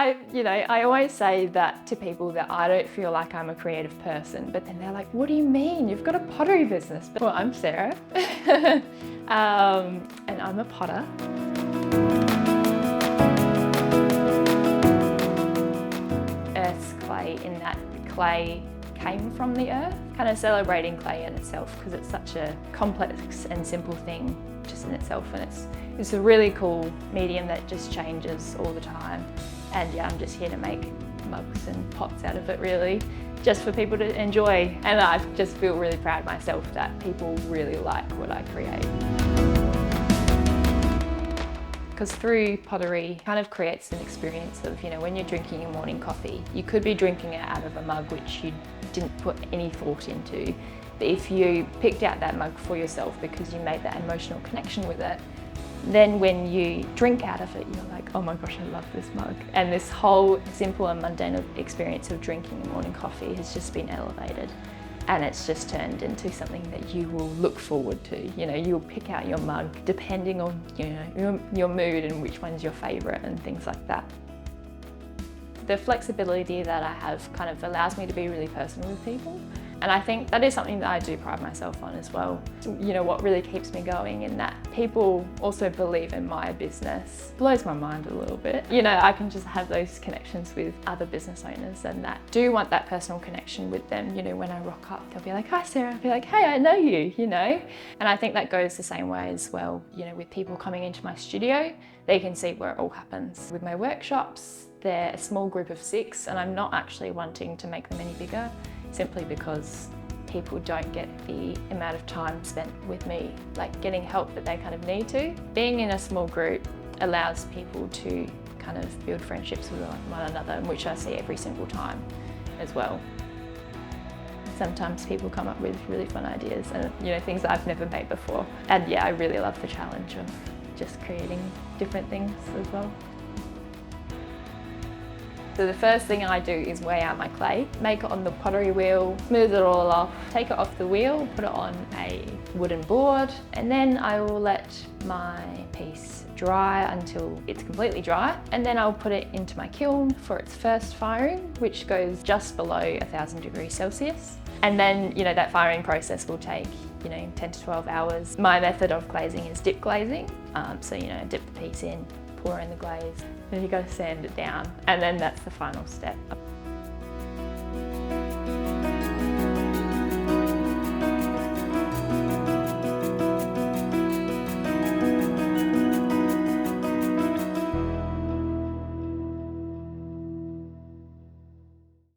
I always say that to people that I don't feel like I'm a creative person, but then they're like, what do you mean? You've got a pottery business. Well, I'm Sarah, and I'm a potter. Earth's clay, in that clay came from the earth, kind of celebrating clay in itself because it's such a complex and simple thing just in itself, and it's a really cool medium that just changes all the time. And yeah, I'm just here to make mugs and pots out of it, really, just for people to enjoy. And I just feel really proud myself that people really like what I create. Because through pottery kind of creates an experience of, when you're drinking your morning coffee, you could be drinking it out of a mug which you didn't put any thought into. But if you picked out that mug for yourself because you made that emotional connection with it, then when you drink out of it, you're like, oh my gosh, I love this mug. And this whole simple and mundane experience of drinking your morning coffee has just been elevated. And it's just turned into something that you will look forward to. You'll pick out your mug depending on, your mood and which one's your favorite and things like that. The flexibility that I have kind of allows me to be really personal with people. And I think that is something that I do pride myself on as well. What really keeps me going in that people also believe in my business blows my mind a little bit. I can just have those connections with other business owners and that do want that personal connection with them. When I rock up, they'll be like, hi Sarah, I'll be like, hey, I know you, And I think that goes the same way as well, with people coming into my studio, they can see where it all happens. With my workshops, they're a small group of 6 and I'm not actually wanting to make them any bigger, simply because people don't get the amount of time spent with me, like getting help that they kind of need to. Being in a small group allows people to kind of build friendships with one another, which I see every single time as well. Sometimes people come up with really fun ideas and things that I've never made before. And yeah, I really love the challenge of just creating different things as well. So the first thing I do is weigh out my clay, make it on the pottery wheel, smooth it all off, take it off the wheel, put it on a wooden board, and then I will let my piece dry until it's completely dry, and then I'll put it into my kiln for its first firing, which goes just below 1000 degrees Celsius. And then, that firing process will take, 10 to 12 hours. My method of glazing is dip glazing. So, dip the piece in, pour in the glaze, then you've got to sand it down, and then that's the final step.